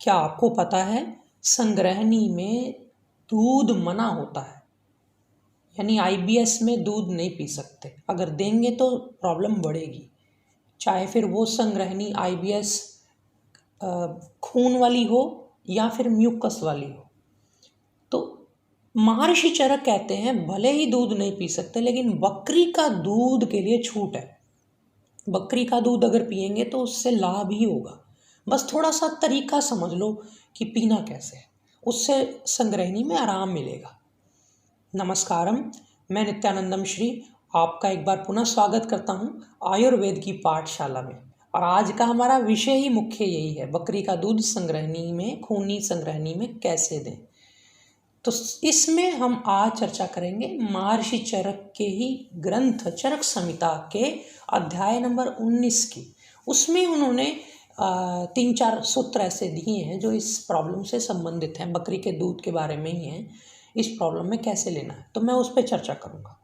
क्या आपको पता है संग्रहणी में दूध मना होता है, यानी आईबीएस में दूध नहीं पी सकते, अगर देंगे तो प्रॉब्लम बढ़ेगी। चाहे फिर वो संग्रहणी आईबीएस खून वाली हो या फिर म्यूकस वाली हो। तो महर्षि चरक कहते हैं भले ही दूध नहीं पी सकते लेकिन बकरी का दूध के लिए छूट है। बकरी का दूध अगर पिएंगे तो उससे लाभ ही होगा। बस थोड़ा सा तरीका समझ लो कि पीना कैसे है, उससे संग्रहणी में आराम मिलेगा। नमस्कारम, मैं नित्यानंदम श्री आपका एक बार पुनः स्वागत करता हूं आयुर्वेद की पाठशाला में। और आज का हमारा विषय ही मुख्य यही है, बकरी का दूध संग्रहणी में, खूनी संग्रहणी में कैसे दें। तो इसमें हम आज चर्चा करेंगे महर्षि चरक के ही ग्रंथ चरक संहिता के अध्याय नंबर 19 की। उसमें उन्होंने 3-4 सूत्र ऐसे दिए हैं जो इस प्रॉब्लम से संबंधित हैं, बकरी के दूध के बारे में ही हैं, इस प्रॉब्लम में कैसे लेना है, तो मैं उस पर चर्चा करूँगा।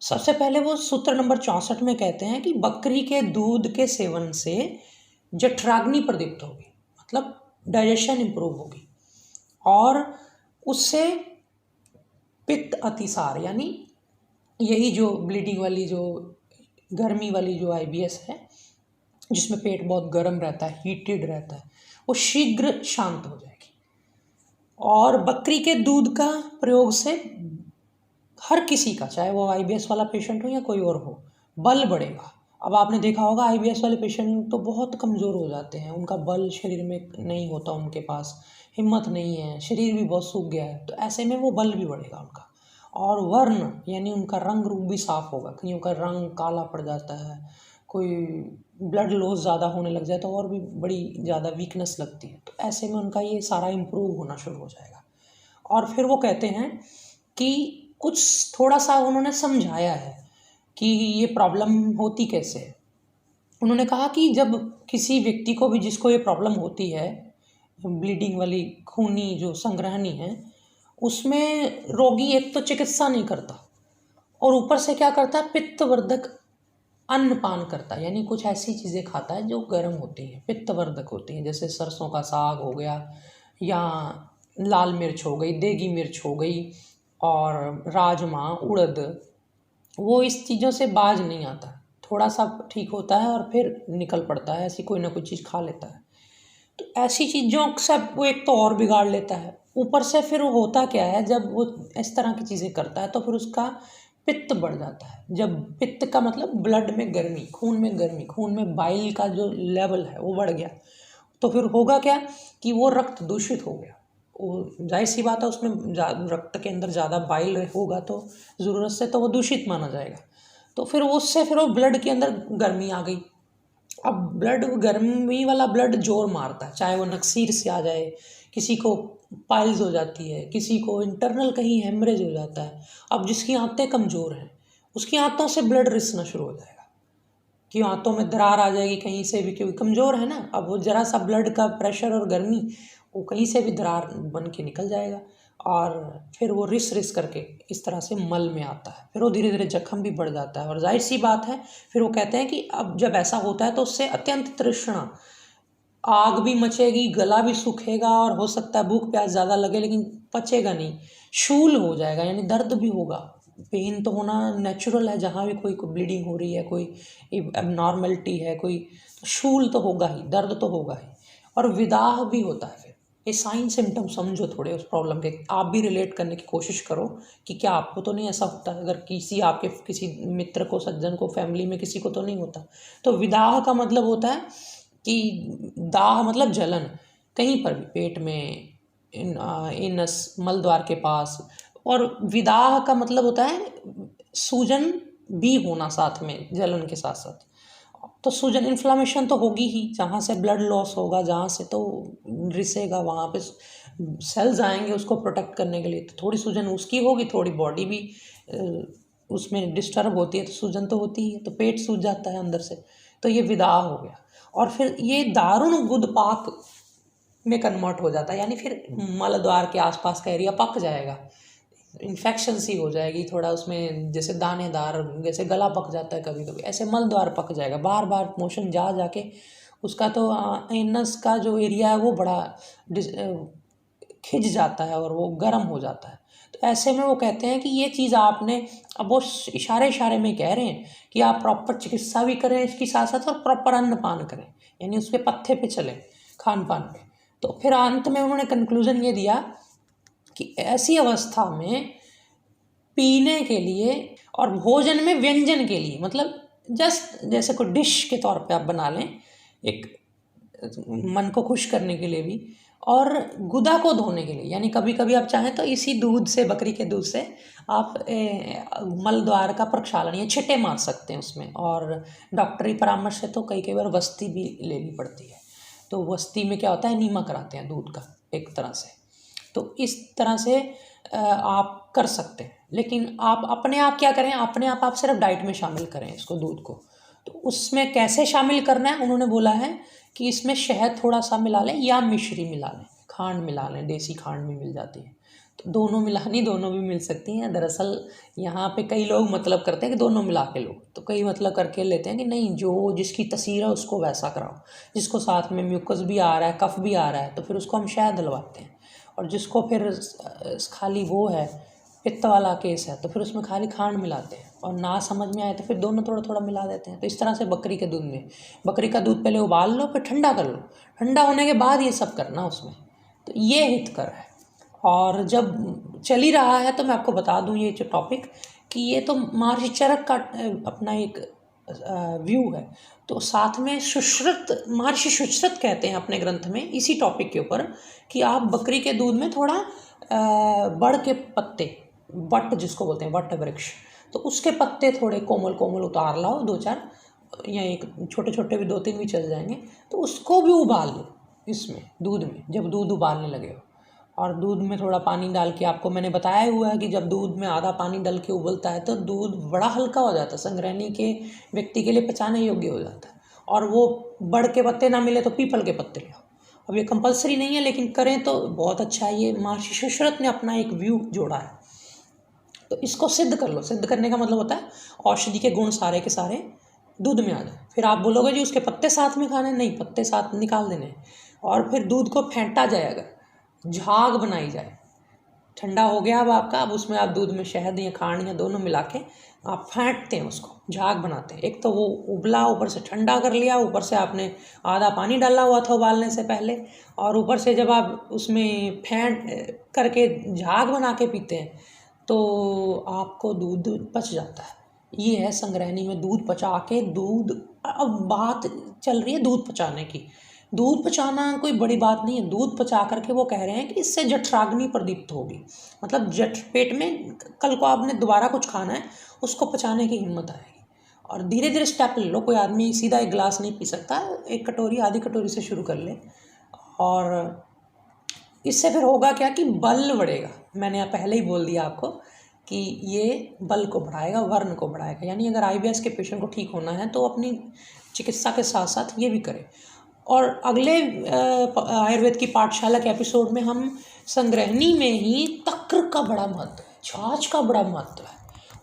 सबसे पहले वो सूत्र नंबर 64 में कहते हैं कि बकरी के दूध के सेवन से जठराग्नि प्रदीप्त होगी, मतलब डाइजेशन इम्प्रूव होगी, और उससे पित्त अतिसार, यानी यही जो ब्लीडिंग वाली, जो गर्मी वाली जो आईबीएस है, जिसमें पेट बहुत गर्म रहता है, हीटेड रहता है, वो शीघ्र शांत हो जाएगी। और बकरी के दूध का प्रयोग से हर किसी का, चाहे वो आईबीएस वाला पेशेंट हो या कोई और हो, बल बढ़ेगा। अब आपने देखा होगा आईबीएस वाले पेशेंट तो बहुत कमज़ोर हो जाते हैं, उनका बल शरीर में नहीं होता, उनके पास हिम्मत नहीं है, शरीर भी बहुत सूख गया है, तो ऐसे में वो बल भी बढ़ेगा उनका। और वर्ण यानी उनका रंग रूप भी साफ होगा, कहीं उनका रंग काला पड़ जाता है, कोई ब्लड लॉस ज़्यादा होने लग जाए तो और भी बड़ी ज़्यादा वीकनेस लगती है, तो ऐसे में उनका ये सारा इम्प्रूव होना शुरू हो जाएगा। और फिर वो कहते हैं कि कुछ थोड़ा सा उन्होंने समझाया है कि ये प्रॉब्लम होती कैसे है। उन्होंने कहा कि जब किसी व्यक्ति को भी, जिसको ये प्रॉब्लम होती है, ब्लीडिंग वाली खूनी जो संग्रहणी है, उसमें रोगी एक तो चिकित्सा नहीं करता और ऊपर से क्या करता है, पित्तवर्धक अन्न पान करता है, यानी कुछ ऐसी चीज़ें खाता है जो गर्म होती हैं, पित्तवर्धक होती हैं, जैसे सरसों का साग हो गया, या लाल मिर्च हो गई, देगी मिर्च हो गई, और राजमा, उड़द। वो इस चीज़ों से बाज नहीं आता, थोड़ा सा ठीक होता है और फिर निकल पड़ता है, ऐसी कोई ना कोई चीज़ खा लेता है। तो ऐसी चीज़ों से वो एक तो और बिगाड़ लेता है, ऊपर से फिर वो होता क्या है, जब वो इस तरह की चीज़ें करता है तो फिर उसका पित्त बढ़ जाता है। जब पित्त का मतलब ब्लड में गर्मी, खून में गर्मी, खून में बाइल का जो लेवल है वो बढ़ गया, तो फिर होगा क्या कि वो रक्त दूषित हो गया। वो जाहिर सी बात है, उसमें रक्त के अंदर ज़्यादा बाइल होगा तो ज़रूरत से तो वो दूषित माना जाएगा, तो फिर उससे फिर वो ब्लड के अंदर गर्मी आ गई। अब ब्लड, गर्मी वाला ब्लड जोर मारता है, चाहे वो नक्सीर से आ जाए, किसी को पाइल्स हो जाती है, किसी को इंटरनल कहीं हेमरेज हो जाता है। अब जिसकी आंतें कमज़ोर हैं उसकी आंतों से ब्लड रिसना शुरू हो जाएगा, कि आंतों में दरार आ जाएगी कहीं से भी, क्योंकि कमज़ोर है ना। अब वो ज़रा सा ब्लड का प्रेशर और गर्मी, वो कहीं से भी दरार बन के निकल जाएगा, और फिर वो रिस रिस करके इस तरह से मल में आता है, फिर वो धीरे धीरे जख्म भी बढ़ जाता है। और जाहिर सी बात है, फिर वो कहते हैं कि अब जब ऐसा होता है तो उससे अत्यंत तृष्णा, आग भी मचेगी, गला भी सूखेगा, और हो सकता है भूख प्यास ज़्यादा लगे लेकिन पचेगा नहीं, शूल हो जाएगा, यानी दर्द भी होगा। पेन तो होना नेचुरल है, जहाँ भी कोई ब्लीडिंग हो रही है, कोई एबनॉर्मलिटी है, कोई, तो शूल तो होगा ही, दर्द तो होगा ही, और विदाह भी होता है। फिर ये साइन सिम्टम समझो थोड़े उस प्रॉब्लम के, आप भी रिलेट करने की कोशिश करो कि क्या आपको तो नहीं ऐसा होता है, अगर किसी आपके किसी मित्र को, सज्जन को, फैमिली में किसी को तो नहीं होता। तो विदाह का मतलब होता है कि दाह मतलब जलन, कहीं पर भी पेट में, इनस मल द्वार के पास, और विदाह का मतलब होता है सूजन भी होना साथ में, जलन के साथ साथ। तो सूजन, इन्फ्लामेशन तो होगी ही, जहाँ से ब्लड लॉस होगा, जहाँ से तो रिसेगा, वहाँ पे सेल्स आएंगे उसको प्रोटेक्ट करने के लिए, तो थोड़ी सूजन उसकी होगी, थोड़ी बॉडी भी उसमें डिस्टर्ब होती है, तो सूजन तो होती ही है, तो पेट सूज जाता है अंदर से, तो ये विदाह हो गया। और फिर ये दारुण गुदपाक में कन्वर्ट हो जाता है, यानी फिर मल द्वार के आसपास का एरिया पक जाएगा, इन्फेक्शन सी हो जाएगी थोड़ा उसमें, जैसे दानेदार, जैसे गला पक जाता है कभी कभी, ऐसे मल द्वार पक जाएगा, बार बार मोशन जा जाके उसका तो एनस का जो एरिया है वो बड़ा खिंच जाता है और वो गर्म हो जाता है। तो ऐसे में वो कहते हैं कि ये चीज़ आपने, अब वो इशारे इशारे में कह रहे हैं कि आप प्रॉपर चिकित्सा भी करें इसकी साथ साथ और प्रॉपर अन्नपान करें, यानी उसके पत्थे पे चलें, खान पान पे। तो फिर अंत में उन्होंने कंक्लूजन ये दिया कि ऐसी अवस्था में पीने के लिए और भोजन में व्यंजन के लिए, मतलब जस्ट जैसे कोई डिश के तौर पे आप बना लें, एक मन को खुश करने के लिए भी, और गुदा को धोने के लिए, यानी कभी कभी आप चाहें तो इसी दूध से, बकरी के दूध से आप मल द्वार का प्रक्षालन या छिट्टे मार सकते हैं उसमें। और डॉक्टरी परामर्श से तो कई बार वस्ती भी लेनी पड़ती है। तो वस्ती में क्या होता है, नीमा कराते हैं दूध का एक तरह से। तो इस तरह से आप कर सकते हैं, लेकिन आप अपने आप क्या करें, अपने आप सिर्फ डाइट में शामिल करें इसको, दूध को। तो उसमें कैसे शामिल करना है, उन्होंने बोला है कि इसमें शहद थोड़ा सा मिला लें या मिश्री मिला लें, खांड मिला लें, देसी खांड भी मिल जाती है। तो दोनों मिलानी, दोनों भी मिल सकती हैं। दरअसल यहाँ पे कई लोग मतलब करते हैं कि दोनों मिला के लो, तो कई मतलब करके लेते हैं कि नहीं, जो जिसकी तसीर है उसको वैसा कराओ। जिसको साथ में म्यूकस भी आ रहा है, कफ भी आ रहा है, तो फिर उसको हम शहद डलवाते हैं। और जिसको फिर खाली वो है, पित्त वाला केस है, तो फिर उसमें खाली खांड मिलाते हैं। और ना समझ में आए तो फिर दोनों थोड़ा थोड़ा मिला देते हैं। तो इस तरह से बकरी के दूध में, बकरी का दूध पहले उबाल लो, फिर ठंडा कर लो, ठंडा होने के बाद ये सब करना उसमें। तो ये हितकर है। और जब चल ही रहा है तो मैं आपको बता दूं ये जो टॉपिक, कि ये तो महर्षि चरक का अपना एक व्यू है। तो साथ में सुश्रुत, महर्षि सुश्रुत कहते हैं अपने ग्रंथ में इसी टॉपिक के ऊपर कि आप बकरी के दूध में थोड़ा बड़ के पत्ते, वट जिसको बोलते हैं, वट वृक्ष, तो उसके पत्ते थोड़े कोमल कोमल उतार लाओ, 2-4, या एक छोटे छोटे भी 2-3 भी चल जाएंगे। तो उसको भी उबाल लो इसमें दूध में, जब दूध उबालने लगे हो। और दूध में थोड़ा पानी डाल के, आपको मैंने बताया हुआ है कि जब दूध में आधा पानी डाल के उबलता है तो दूध बड़ा हल्का हो जाता है, संग्रहणी के व्यक्ति के लिए पचाने योग्य हो जाता है। और वो बड़ के पत्ते ना मिले तो पीपल के पत्ते ले आओ। अब ये कंपलसरी नहीं है, लेकिन करें तो बहुत अच्छा है। ये महर्षि सुश्रुत ने अपना एक व्यू जोड़ा है। तो इसको सिद्ध कर लो। सिद्ध करने का मतलब होता है औषधि के गुण सारे के सारे दूध में आ जाए। फिर आप बोलोगे जी उसके पत्ते साथ में खाने, नहीं, पत्ते साथ निकाल देने। और फिर दूध को फेंटा जाए, अगर झाग बनाई जाए, ठंडा हो गया अब आपका, अब उसमें आप दूध में शहद या खांड या दोनों मिला के आप फेंटते हैं, उसको झाग बनाते हैं। एक तो वो उबला, ऊपर से ठंडा कर लिया, ऊपर से आपने आधा पानी डाला हुआ था उबालने से पहले, और ऊपर से जब आप उसमें फेंट करके झाग बना के पीते हैं तो आपको दूध पच जाता है। ये है संग्रहणी में दूध पचा के, दूध, अब बात चल रही है दूध पचाने की। दूध पचाना कोई बड़ी बात नहीं है। दूध पचा करके वो कह रहे हैं कि इससे जठराग्नि प्रदीप्त होगी, मतलब जठ, पेट में कल को आपने दोबारा कुछ खाना है, उसको पचाने की हिम्मत आएगी। और धीरे धीरे स्टेप ले लो। कोई आदमी सीधा एक गिलास नहीं पी सकता, एक कटोरी, आधी कटोरी से शुरू कर ले। और इससे फिर होगा क्या कि बल बढ़ेगा। मैंने पहले ही बोल दिया आपको कि ये बल को बढ़ाएगा, वर्ण को बढ़ाएगा। यानी अगर IBS के पेशेंट को ठीक होना है तो अपनी चिकित्सा के साथ साथ ये भी करें। और अगले आयुर्वेद की पाठशाला के एपिसोड में हम संग्रहणी में ही तक्र का बड़ा महत्व है, छाछ का बड़ा महत्व है,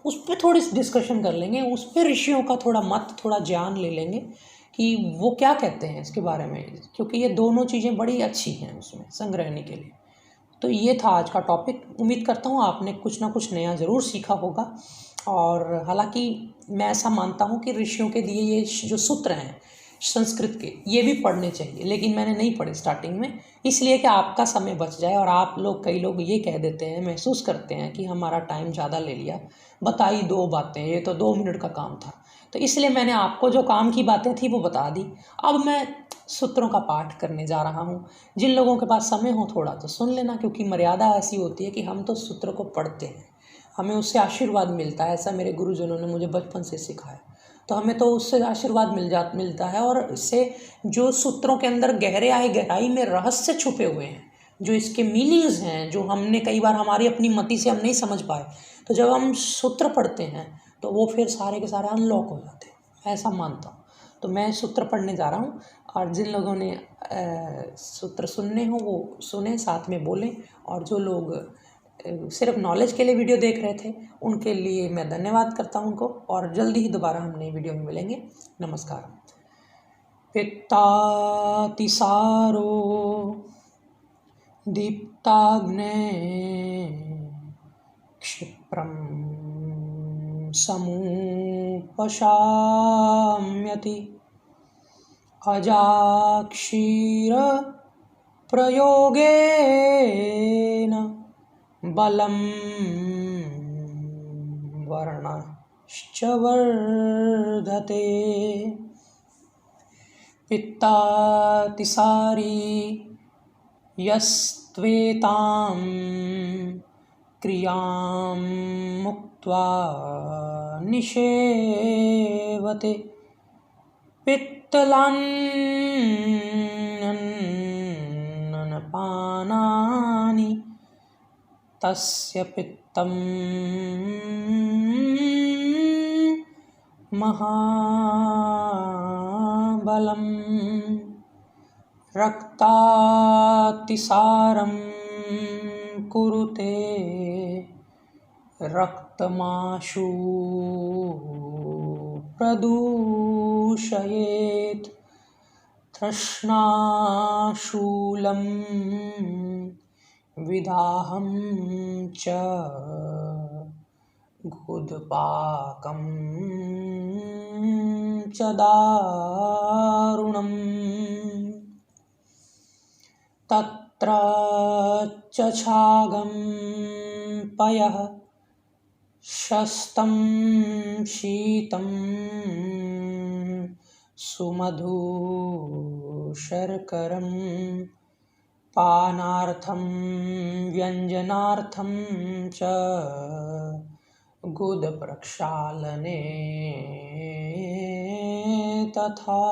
उस पर थोड़ी डिस्कशन कर लेंगे। उस पर ऋषियों का थोड़ा मत, थोड़ा ज्ञान ले लेंगे कि वो क्या कहते हैं इसके बारे में, क्योंकि ये दोनों चीज़ें बड़ी अच्छी हैं उसमें संग्रहणी के लिए। तो ये था आज का टॉपिक। उम्मीद करता हूँ आपने कुछ ना कुछ नया ज़रूर सीखा होगा। और हालांकि मैं ऐसा मानता हूँ कि ऋषियों के दिए ये जो सूत्र हैं संस्कृत के, ये भी पढ़ने चाहिए, लेकिन मैंने नहीं पढ़े स्टार्टिंग में, इसलिए कि आपका समय बच जाए। और आप लोग, कई लोग ये कह देते हैं, महसूस करते हैं कि हमारा टाइम ज़्यादा ले लिया, बताई 2 बातें, ये तो 2 मिनट का काम था। तो इसलिए मैंने आपको जो काम की बातें थी वो बता दी। अब मैं सूत्रों का पाठ करने जा रहा हूँ। जिन लोगों के पास समय हो थोड़ा तो सुन लेना, क्योंकि मर्यादा ऐसी होती है कि हम तो सूत्र को पढ़ते हैं, हमें उससे आशीर्वाद मिलता है। ऐसा मेरे गुरुजनों ने मुझे बचपन से सिखाया। तो हमें तो उससे आशीर्वाद मिलता है। और इससे जो सूत्रों के अंदर गहराई में रहस्य छुपे हुए हैं, जो इसके मीनिंग्स हैं, जो हमने कई बार हमारी अपनी मति से हम नहीं समझ पाए, तो जब हम सूत्र पढ़ते हैं तो वो फिर सारे के सारे अनलॉक हो जाते हैं, ऐसा मानता हूँ। तो मैं सूत्र पढ़ने जा रहा हूँ, और जिन लोगों ने सूत्र सुनने हो वो सुने, साथ में बोलें। और जो लोग सिर्फ नॉलेज के लिए वीडियो देख रहे थे, उनके लिए मैं धन्यवाद करता हूँ उनको। और जल्दी ही दोबारा हम नई वीडियो में मिलेंगे। नमस्कार। पित्तातिसारो दीप्ताग्ने क्षिप्रं समुपशाम्यति अजाक्षीरप्रयोगेन बलं वर्णश्च वर्धते। पित्तातिसारी यस्त्वेतां क्रियां मुक्त्वा निषेवते पित्तलान्नपानानि तस्य पित्तं महाबलम्। रक्तातिसारं कुरुते रक्तमाशु प्रदूषयेत् तृष्णाशूलं विदाहं च गुदपाकं च दारुणम्। तत्र च छागं पयः शस्तं शीतं सुमधुशर्करं पानार्थं व्यञ्जनार्थं च गुदप्रक्षालने तथा।